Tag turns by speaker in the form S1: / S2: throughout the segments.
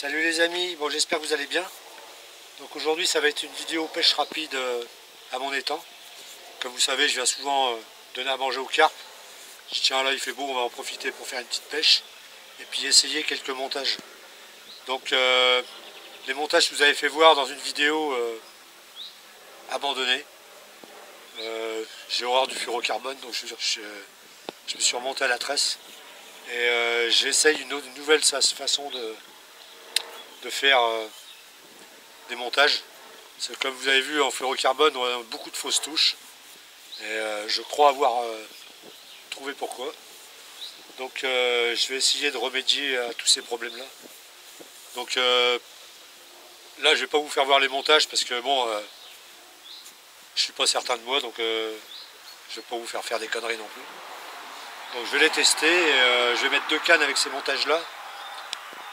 S1: Salut les amis, bon j'espère que vous allez bien. Donc aujourd'hui ça va être une vidéo pêche rapide à mon étang. Comme vous savez, je viens souvent donner à manger aux carpes. Je dis tiens là il fait beau, on va en profiter pour faire une petite pêche. Et puis essayer quelques montages. Donc les montages que vous avez fait voir dans une vidéo abandonnée. J'ai horreur du fluorocarbone, donc je me suis remonté à la tresse. Et j'essaye une nouvelle façon de faire des montages. Parce que comme vous avez vu en fluorocarbone, on a beaucoup de fausses touches. Et je crois avoir trouvé pourquoi. Donc je vais essayer de remédier à tous ces problèmes-là. Donc là je vais pas vous faire voir les montages parce que bon, je suis pas certain de moi, donc je vais pas vous faire des conneries non plus. Donc je vais les tester et je vais mettre deux cannes avec ces montages-là.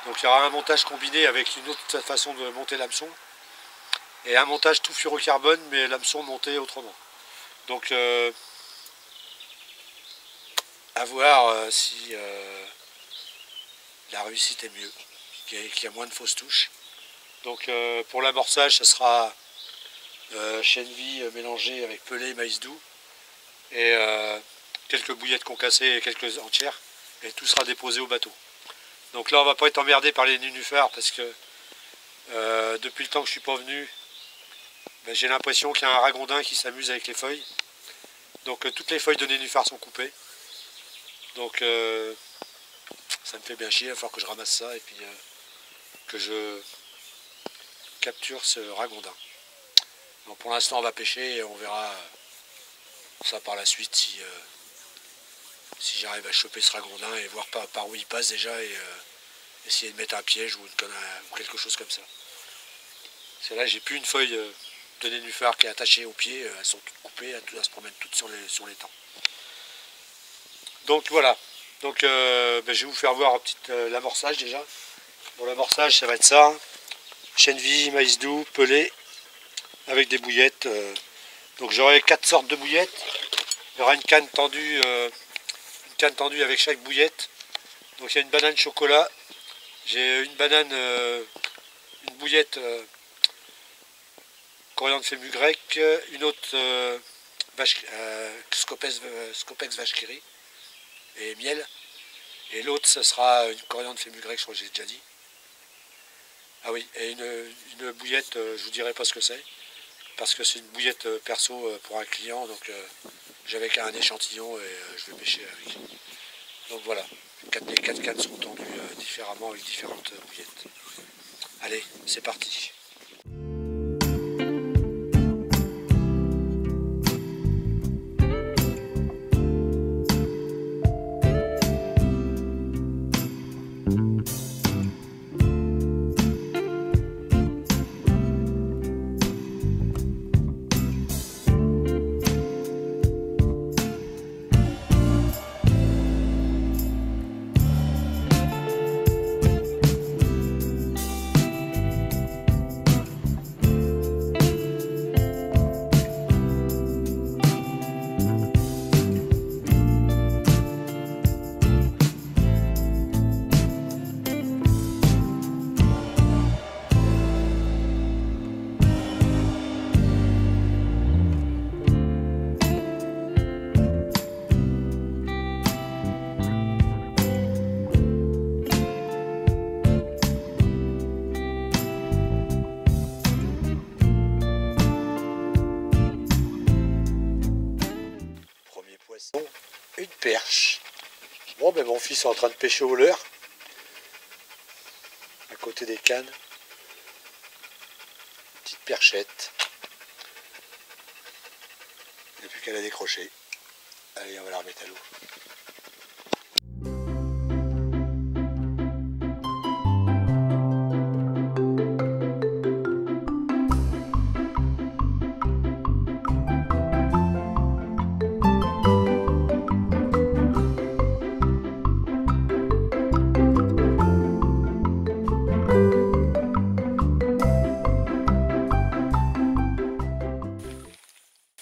S1: Donc il y aura un montage combiné avec une autre façon de monter l'hameçon. Et un montage tout fluorocarbone, mais l'hameçon monté autrement. Donc à voir si la réussite est mieux, qu'il y a moins de fausses touches. Donc pour l'amorçage, ça sera chènevis mélangée avec pelé, maïs doux et quelques bouillettes concassées et quelques entières. Et tout sera déposé au bateau. Donc là, on va pas être emmerdé par les nénuphars parce que depuis le temps que je suis pas venu, ben, j'ai l'impression qu'il y a un ragondin qui s'amuse avec les feuilles. Donc toutes les feuilles de nénuphar sont coupées. Donc ça me fait bien chier, il va falloir que je ramasse ça et puis que je capture ce ragondin. Donc pour l'instant on va pêcher et on verra ça par la suite si j'arrive à choper ce ragondin et voir par où il passe déjà et essayer de mettre un piège ou quelque chose comme ça. Parce que là j'ai plus une feuille de nénuphar qui est attachée au pied, elles sont toutes coupées, elles se promènent toutes sur l'étang. Donc voilà, donc je vais vous faire voir l'amorçage déjà. Bon, l'amorçage ça va être ça, hein. Chènevis, maïs doux, pelé, avec des bouillettes. Donc j'aurai 4 sortes de bouillettes. Il y aura une canne tendue avec chaque bouillette. Donc il y a une banane chocolat, j'ai une banane, une bouillette coriandre fenugrec, une autre scopex vache qui rit et miel. Et l'autre, ce sera une coriandre fenugrec, je crois que j'ai déjà dit. Ah oui, et une bouillette, je vous dirai pas ce que c'est, parce que c'est une bouillette perso pour un client, donc j'avais qu'un échantillon et je vais pêcher avec. Donc voilà, les 4 cannes sont tendues différemment avec différentes bouillettes. Allez, c'est parti. Une perche. Bon, ben mon fils est en train de pêcher au leurre, à côté des cannes. Petite perchette. Il n'y a plus qu'à la décrocher. Allez, on va la remettre à l'eau.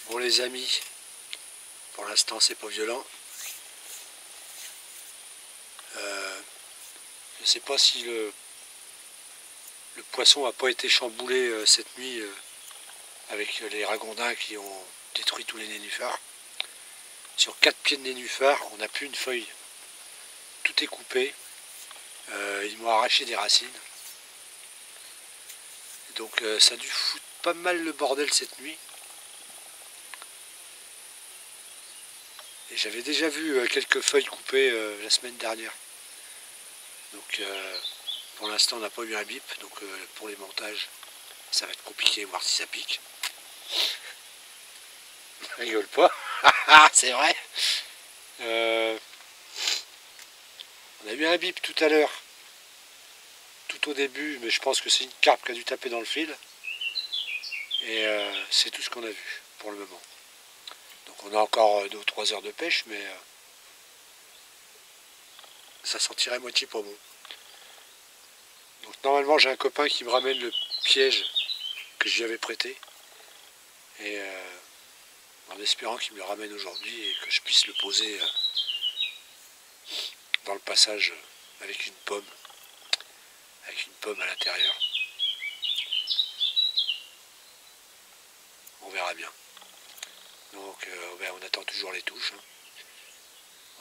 S1: Bon les amis, pour l'instant c'est pas violent. Je ne sais pas si le poisson n'a pas été chamboulé cette nuit avec les ragondins qui ont détruit tous les nénuphars. Sur 4 pieds de nénuphars, on n'a plus une feuille. Tout est coupé. Ils m'ont arraché des racines. Donc ça a dû foutre pas mal le bordel cette nuit. Et j'avais déjà vu quelques feuilles coupées la semaine dernière. Donc pour l'instant on n'a pas eu un bip. Donc pour les montages, ça va être compliqué, voir si ça pique. Rigole pas. C'est vrai. On a eu un bip tout à l'heure. Tout au début, mais je pense que c'est une carpe qui a dû taper dans le fil. Et c'est tout ce qu'on a vu pour le moment. Donc on a encore 2 ou 3 heures de pêche, mais ça sentirait moitié pas bon. Donc normalement j'ai un copain qui me ramène le piège que je lui avais prêté. Et en espérant qu'il me le ramène aujourd'hui et que je puisse le poser dans le passage avec une pomme à l'intérieur. On verra bien. Donc on attend toujours les touches. Hein.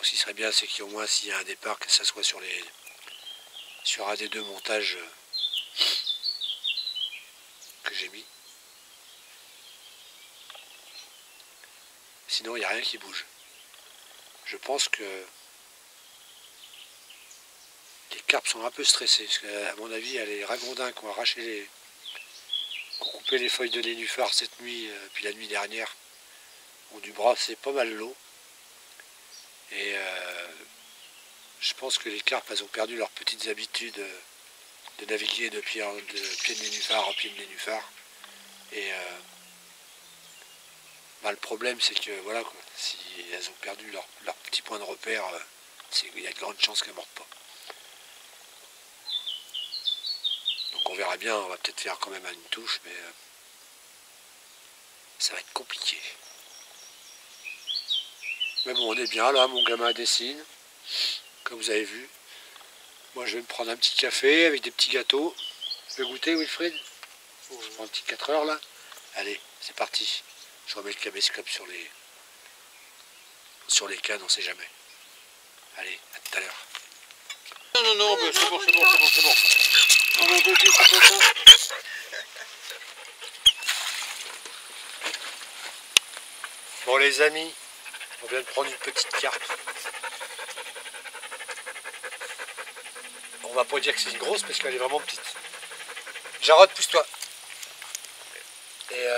S1: Ce qui serait bien, c'est qu'au moins s'il y a un départ, que ça soit sur un des 2 montages que j'ai mis. Sinon il n'y a rien qui bouge. Je pense que les carpes sont un peu stressées, parce qu'à mon avis, il y a les ragondins qui ont coupé les feuilles de nénuphar cette nuit, puis la nuit dernière, ont dû brasser pas mal l'eau. Et je pense que les carpes, elles ont perdu leurs petites habitudes de naviguer de pied de nénuphar en pied de nénuphar. Et le problème, c'est que voilà, quoi, si elles ont perdu leur petit point de repère, il y a de grandes chances qu'elles ne mordent pas. Donc on verra bien, on va peut-être faire quand même une touche, mais ça va être compliqué. Mais bon, on est bien là, mon gamin dessine, comme vous avez vu. Moi je vais me prendre un petit café avec des petits gâteaux. Tu veux goûter, Wilfried? Je prends un petit 4 heures là. Allez, c'est parti. Je remets le caméscope sur les cannes, on sait jamais. Allez, à tout à l'heure. Non, c'est bon. Non, Gauthier, c'est pas ça. Bon les amis, on vient de prendre une petite carpe. On va pas dire que c'est une grosse parce qu'elle est vraiment petite. Jarod, pousse-toi. Et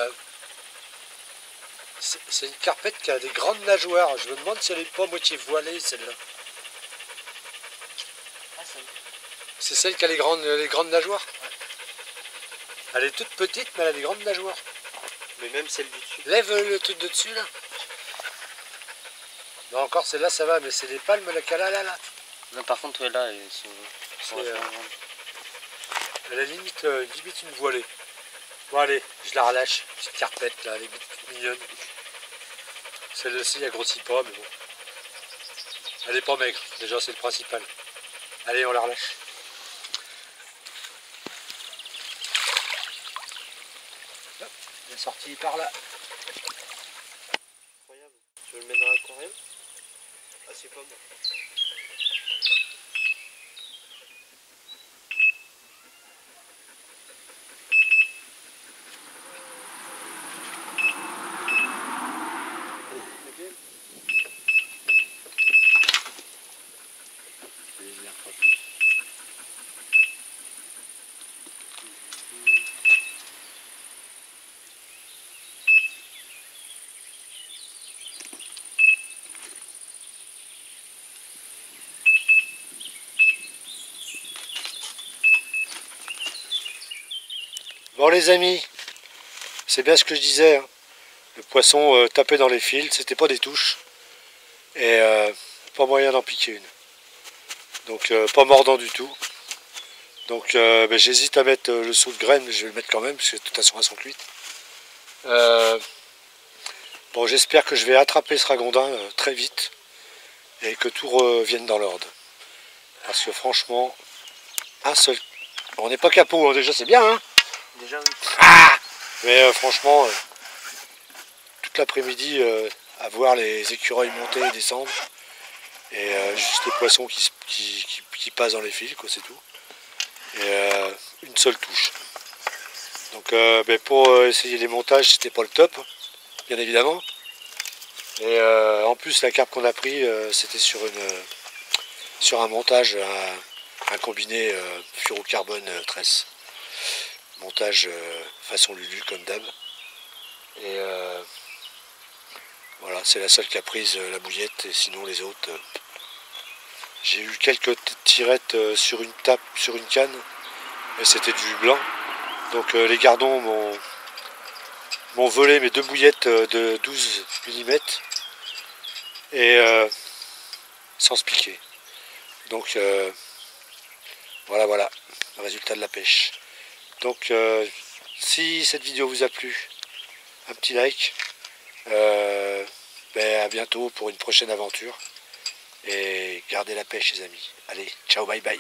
S1: c'est une carpette qui a des grandes nageoires. Je me demande si elle n'est pas moitié voilée celle-là. C'est celle qui a les grandes nageoires. Ouais. Elle est toute petite, mais elle a des grandes nageoires.
S2: Mais même celle du dessus.
S1: Lève le truc de dessus là. Non, encore celle-là ça va, mais c'est des palmes là qu'elle a là.
S2: Non, par contre, ouais, là, ils sont
S1: elle a limite une voilée. Bon allez, je la relâche. Petite carpette là, elle est toute mignonne. Celle-ci elle grossit pas, mais bon. Elle est pas maigre, déjà c'est le principal. Allez, on la relâche. Hop, elle est sortie par là.
S2: Incroyable. Tu veux le mettre dans l'aquarium? Ah, c'est pas bon.
S1: Bon les amis, c'est bien ce que je disais, hein. Le poisson tapait dans les fils, c'était pas des touches, et pas moyen d'en piquer une. Donc pas mordant du tout. Donc j'hésite à mettre le saut de graines, mais je vais le mettre quand même, parce que de toute façon elles sont cuites. Bon, j'espère que je vais attraper ce ragondin très vite, et que tout revienne dans l'ordre. Parce que franchement, un seul On n'est pas capot, hein, déjà c'est bien. Hein.
S2: Déjà, oui.
S1: Ah, mais franchement, toute l'après-midi, à voir les écureuils monter et descendre. Et juste les poissons qui passent dans les fils, quoi, c'est tout. Et une seule touche. Donc ben, pour essayer les montages, c'était pas le top, bien évidemment. Et en plus, la carpe qu'on a pris, c'était sur un montage, un combiné fluorocarbone tresse. Montage façon Lulu, comme d'hab. Et voilà, c'est la seule qui a prise la bouillette, et sinon les autres. J'ai eu quelques tirettes sur une tape, sur une canne, mais c'était du blanc. Donc les gardons m'ont volé mes deux bouillettes de 12 mm et sans se piquer. Donc voilà, le résultat de la pêche. Donc si cette vidéo vous a plu, un petit like. Ben, à bientôt pour une prochaine aventure. Et gardez la pêche les amis. Allez, ciao, bye bye.